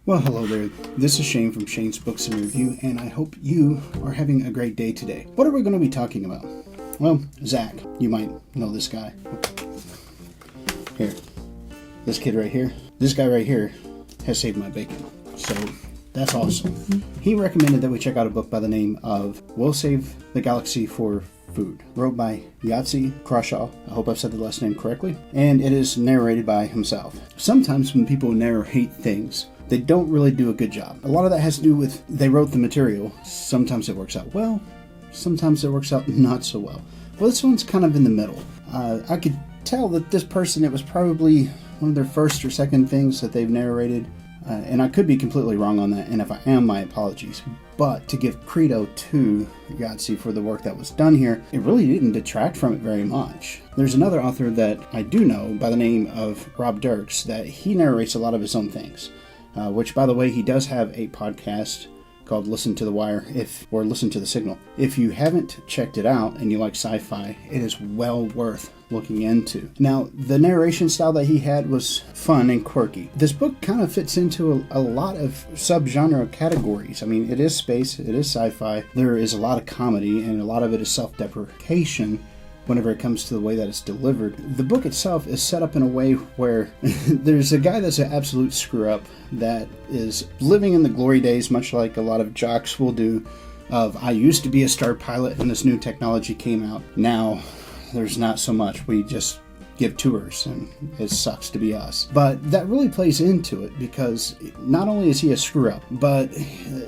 Well, hello there. This is Shane from Shane's Books and Review, and I hope you are having a great day today. What are we going to be talking about? Well, Zach. You might know this guy. Here. This kid right here. This guy right here has saved my bacon. So, that's awesome. He recommended that we check out a book by the name of We'll Save the Galaxy for Food, wrote by Yahtzee, Croshaw. I hope I've said the last name correctly. And it is narrated by himself. Sometimes when people narrate things, they don't really do a good job. A lot of that has to do with they wrote the material. Sometimes it works out well, sometimes it works out not so well. Well, this one's kind of in the middle. I could tell that this person, it was probably one of their first or second things that they've narrated. And I could be completely wrong on that, and if I am, my apologies. But to give credo to Yahtzee for the work that was done here, it really didn't detract from it very much. There's another author that I do know by the name of Rob Dirks that he narrates a lot of his own things. Which, by the way, he does have a podcast called Listen to the Wire, or Listen to the Signal. If you haven't checked it out and you like sci-fi, it is well worth looking into. Now, the narration style that he had was fun and quirky. This book kind of fits into a lot of subgenre categories. I mean, it is space, it is sci-fi, there is a lot of comedy, and a lot of it is self-deprecation whenever it comes to the way that it's delivered. The book itself is set up in a way where there's a guy that's an absolute screw-up that is living in the glory days, much like a lot of jocks will do, of I used to be a star pilot when this new technology came out. Now, there's not so much. We just give tours, and it sucks to be us. But that really plays into it, because not only is he a screw-up, but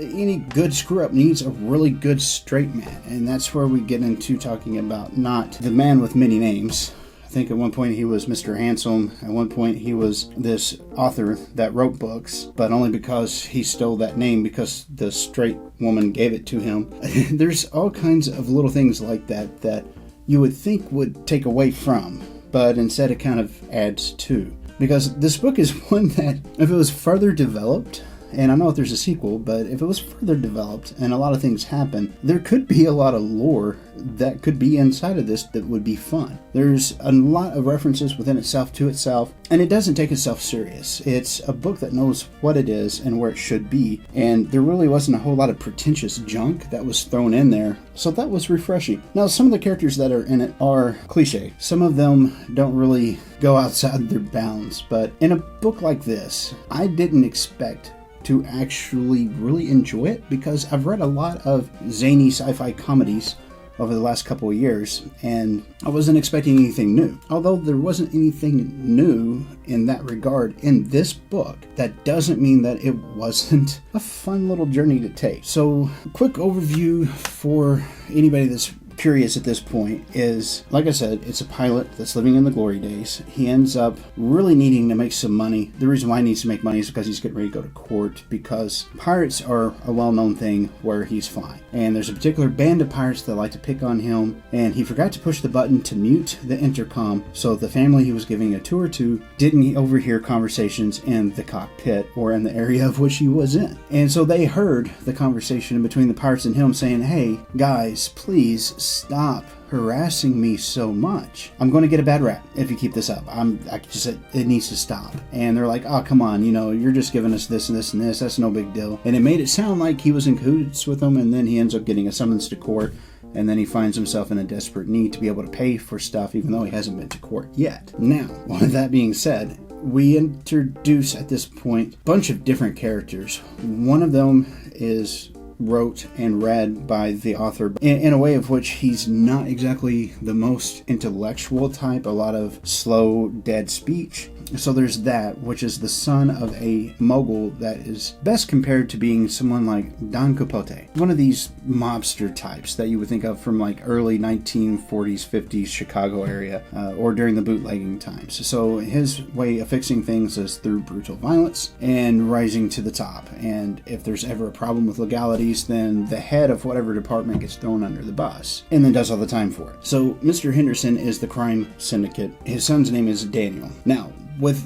any good screw-up needs a really good straight man. And that's where we get into talking about not the man with many names. I think at one point he was Mr. Handsome. At one point he was this author that wrote books, but only because he stole that name because the straight woman gave it to him. There's all kinds of little things like that that you would think would take away from, but instead it kind of adds to. Because this book is one that, if it was further developed, and I know if there's a sequel, but if it was further developed and a lot of things happen, there could be a lot of lore that could be inside of this that would be fun. There's a lot of references within itself to itself, and it doesn't take itself serious. It's a book that knows what it is and where it should be, and there really wasn't a whole lot of pretentious junk that was thrown in there, so that was refreshing. Now, some of the characters that are in it are cliche. Some of them don't really go outside their bounds, but in a book like this, I didn't expect to actually really enjoy it, because I've read a lot of zany sci-fi comedies over the last couple of years, and I wasn't expecting anything new. Although there wasn't anything new in that regard in this book, that doesn't mean that it wasn't a fun little journey to take. So, quick overview for anybody that's curious at this point is, like I said, it's a pilot that's living in the glory days. He ends up really needing to make some money. The reason why he needs to make money is because he's getting ready to go to court, because pirates are a well-known thing where he's flying. And there's a particular band of pirates that like to pick on him, and he forgot to push the button to mute the intercom, so the family he was giving a tour to didn't overhear conversations in the cockpit or in the area of which he was in. And so they heard the conversation between the pirates and him saying, "Hey, guys, please stop harassing me so much. I'm going to get a bad rap if you keep this up. It needs to stop." And they're like, "Oh, come on, you're just giving us this and this and this. That's no big deal." And it made it sound like he was in cahoots with them, and then he ends up getting a summons to court, and then he finds himself in a desperate need to be able to pay for stuff, even though he hasn't been to court yet. Now, with that being said, we introduce at this point a bunch of different characters. One of them is wrote and read by the author in a way of which he's not exactly the most intellectual type, a lot of slow, dead speech. So there's that, which is the son of a mogul that is best compared to being someone like Don Quixote, one of these mobster types that you would think of from like early 1940s, 50s Chicago area, or during the bootlegging times. So his way of fixing things is through brutal violence and rising to the top. And if there's ever a problem with legalities, then the head of whatever department gets thrown under the bus and then does all the time for it. So Mr. Henderson is the crime syndicate. His son's name is Daniel. Now, with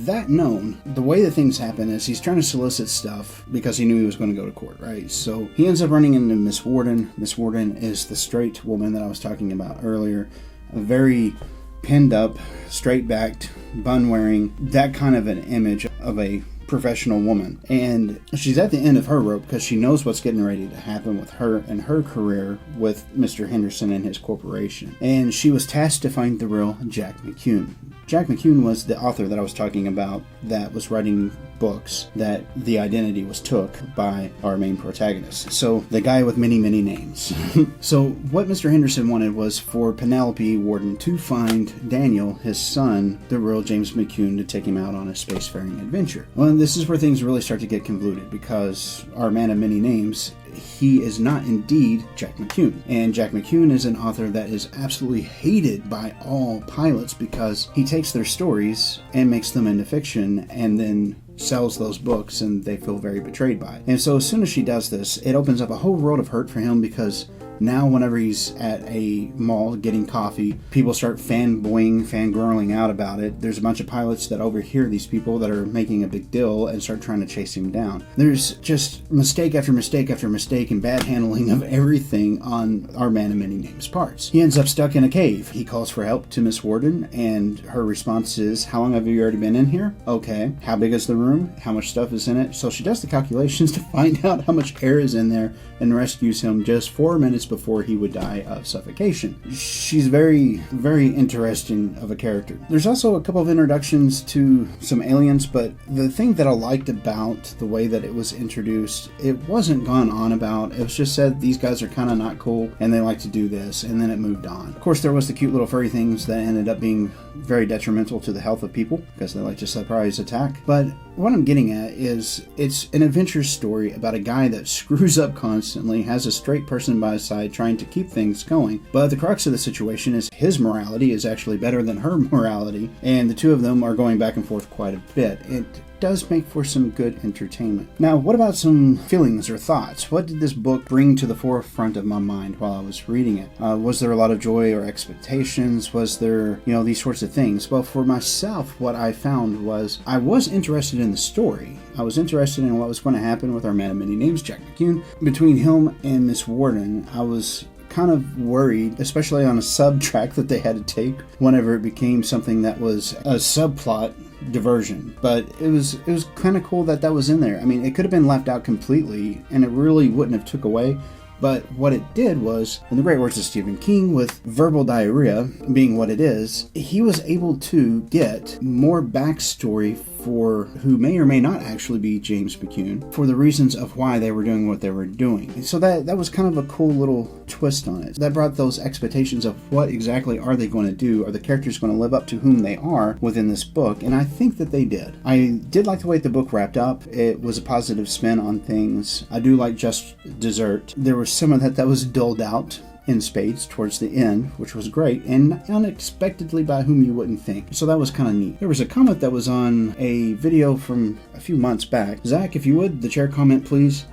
that known, the way that things happen is he's trying to solicit stuff because he knew he was going to go to court, right? So he ends up running into Miss Warden. Miss Warden is the straight woman that I was talking about earlier. A very pinned up, straight-backed, bun-wearing, that kind of an image of a professional woman. And she's at the end of her rope because she knows what's getting ready to happen with her and her career with Mr. Henderson and his corporation. And she was tasked to find the real Jack McCune. Jack McCune was the author that I was talking about that was writing books that the identity was took by our main protagonist. So the guy with many, many names. So what Mr. Henderson wanted was for Penelope Warden to find Daniel, his son, the real James McCune, to take him out on a spacefaring adventure. Well, this is where things really start to get convoluted because our man of many names, he is not indeed Jack McCune. And Jack McCune is an author that is absolutely hated by all pilots because he takes their stories and makes them into fiction and then sells those books, and they feel very betrayed by it. And so as soon as she does this, it opens up a whole world of hurt for him because now whenever he's at a mall getting coffee, people start fangirling out about it. There's a bunch of pilots that overhear these people that are making a big deal and start trying to chase him down. There's just mistake after mistake after mistake and bad handling of everything on our man of many names parts. He ends up stuck in a cave. He calls for help to Miss Warden, and her response is, "How long have you already been in here?" "Okay." "How big is the room? How much stuff is in it?" So she does the calculations to find out how much air is in there and rescues him just 4 minutes before he would die of suffocation. She's very, very interesting of a character. There's also a couple of introductions to some aliens, but the thing that I liked about the way that it was introduced, it wasn't gone on about. It was just said these guys are kind of not cool and they like to do this, and then it moved on. Of course, there was the cute little furry things that ended up being very detrimental to the health of people because they like to surprise attack. But what I'm getting at is it's an adventure story about a guy that screws up constantly, has a straight person by his side trying to keep things going. But the crux of the situation is his morality is actually better than her morality, and the two of them are going back and forth quite a bit. It does make for some good entertainment. Now, what about some feelings or thoughts? What did this book bring to the forefront of my mind while I was reading it? Was there a lot of joy or expectations? Was there, these sorts of things? Well, for myself, what I found was I was interested in the story. I was interested in what was going to happen with our man of many names, Jack McCune. Between him and Miss Warden, I was kind of worried, especially on a sub-track that they had to take whenever it became something that was a subplot diversion. But it was kind of cool that was in there. I mean, it could have been left out completely and it really wouldn't have took away. But what it did was, in the great words of Stephen King, with verbal diarrhea being what it is, he was able to get more backstory for who may or may not actually be James McCune, for the reasons of why they were doing what they were doing. So that was kind of a cool little twist on it. That brought those expectations of what exactly are they going to do? Are the characters going to live up to whom they are within this book? And I think that they did. I did like the way the book wrapped up. It was a positive spin on things. I do like Just Dessert. There was some of that was dulled out in spades towards the end, which was great, and unexpectedly by whom you wouldn't think. So that was kind of neat. There was a comment that was on a video from a few months back. Zach, if you would, the chair comment, please.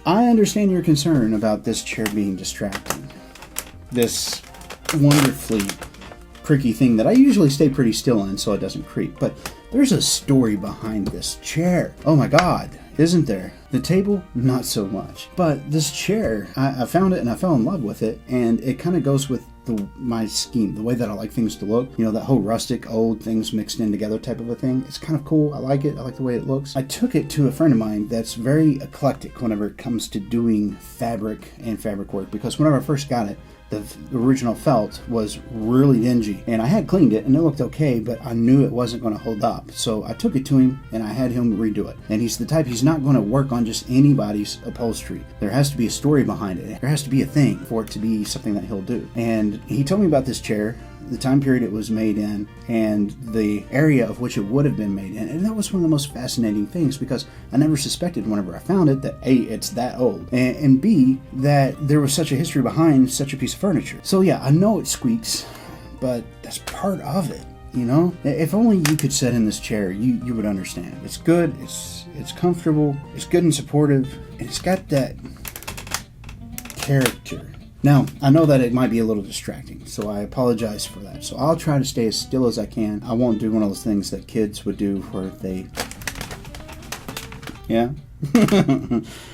I understand your concern about this chair being distracting. This wonderfully creaky thing that I usually stay pretty still in so it doesn't creak, but there's a story behind this chair. Oh my God, isn't there? The table, not so much. But this chair, I found it and I fell in love with it, and it kind of goes with my scheme, the way that I like things to look. That whole rustic, old things mixed in together type of a thing. It's kind of cool. I like it. I like the way it looks. I took it to a friend of mine that's very eclectic whenever it comes to doing fabric and fabric work, because whenever I first got it, the original felt was really dingy, and I had cleaned it and it looked okay, but I knew it wasn't going to hold up. So I took it to him and I had him redo it. And he's the type, he's not going to work on just anybody's upholstery. There has to be a story behind it. There has to be a thing for it to be something that he'll do. And he told me about this chair, the time period it was made in, and the area of which it would have been made in. And that was one of the most fascinating things, because I never suspected whenever I found it that A, it's that old, and B, that there was such a history behind such a piece of furniture. So yeah, I know it squeaks, but that's part of it. If only you could sit in this chair, you would understand. It's good, it's comfortable, it's good and supportive, and it's got that character. Now, I know that it might be a little distracting, so I apologize for that. So I'll try to stay as still as I can. I won't do one of those things that kids would do where they... Yeah?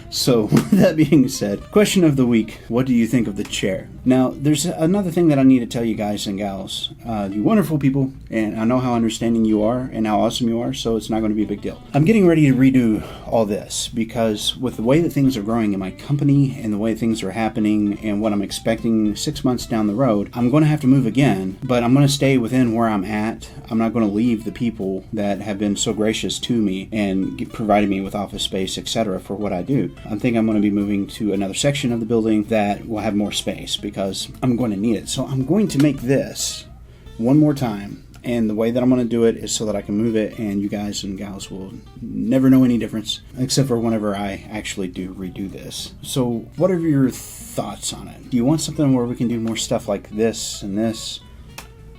So, with that being said, question of the week, what do you think of the chair? Now, there's another thing that I need to tell you guys and gals. You wonderful people, and I know how understanding you are and how awesome you are, so it's not going to be a big deal. I'm getting ready to redo all this because with the way that things are growing in my company and the way things are happening and what I'm expecting 6 months down the road, I'm going to have to move again, but I'm going to stay within where I'm at. I'm not going to leave the people that have been so gracious to me and provided me with office space, etc. for what I do. I think I'm going to be moving to another section of the building that will have more space because I'm going to need it. So I'm going to make this one more time. And the way that I'm going to do it is so that I can move it and you guys and gals will never know any difference except for whenever I actually do redo this. So what are your thoughts on it? Do you want something where we can do more stuff like this and this?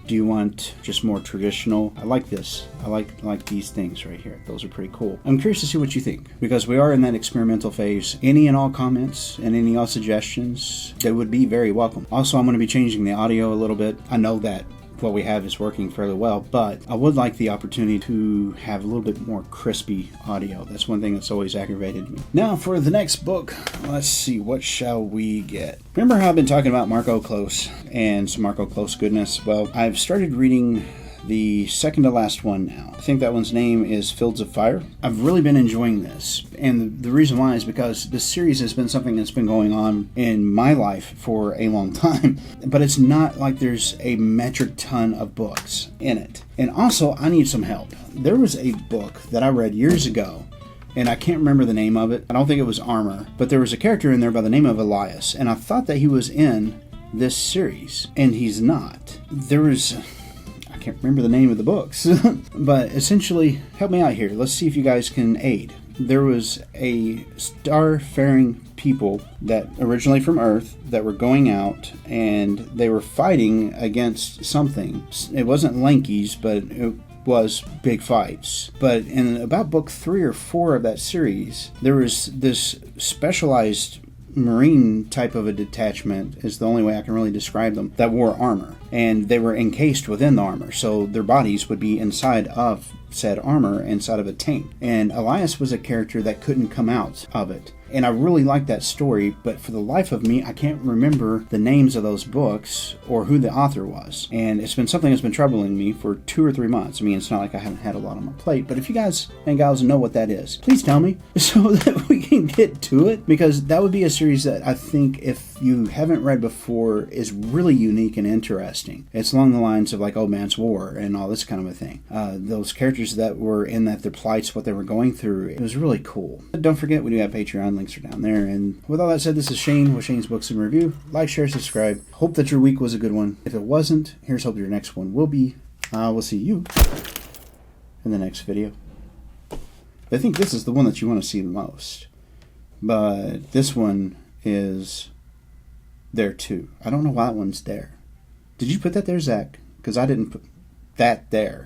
Do you want just more traditional? I like this. I like these things right here. Those are pretty cool. I'm curious to see what you think because we are in that experimental phase. Any and all comments and any all suggestions, they would be very welcome. Also, I'm going to be changing the audio a little bit. I know that what we have is working fairly well, but I would like the opportunity to have a little bit more crispy audio. That's one thing that's always aggravated me. Now for the next book, let's see, what shall we get? Remember how I've been talking about Marco Close and some Marco Close goodness? Well, I've started reading the second to last one now. I think that one's name is Fields of Fire. I've really been enjoying this. And the reason why is because this series has been something that's been going on in my life for a long time. But it's not like there's a metric ton of books in it. And also, I need some help. There was a book that I read years ago, and I can't remember the name of it. I don't think it was Armor. But there was a character in there by the name of Elias. And I thought that he was in this series. And he's not. I can't remember the name of the books, but essentially, help me out here. Let's see if you guys can aid. There was a starfaring people that originally from Earth that were going out and they were fighting against something. It wasn't Lankies, but it was big fights. But in about book 3 or 4 of that series, there was this specialized Marine type of a detachment is the only way I can really describe them, that wore armor. And they were encased within the armor, so their bodies would be inside of said armor, inside of a tank. And Elias was a character that couldn't come out of it. And I really like that story, but for the life of me, I can't remember the names of those books or who the author was. And it's been something that's been troubling me for 2 or 3 months. I mean, it's not like I haven't had a lot on my plate, but if you guys and gals know what that is, please tell me so that we can get to it, because that would be a series that I think, if you haven't read before, is really unique and interesting. It's along the lines of like Old Man's War and all this kind of a thing. Those characters that were in that, their plights, what they were going through, it was really cool. But don't forget, we do have Patreon. Links are down there. And with all that said, this is Shane with Shane's Books and Review. Like, share, subscribe. Hope that your week was a good one. If it wasn't, here's hope your next one will be. We'll see you in the next video. I think this is the one that you want to see the most. But this one is there too. I don't know why that one's there. Did you put that there, Zach? Because I didn't put that there.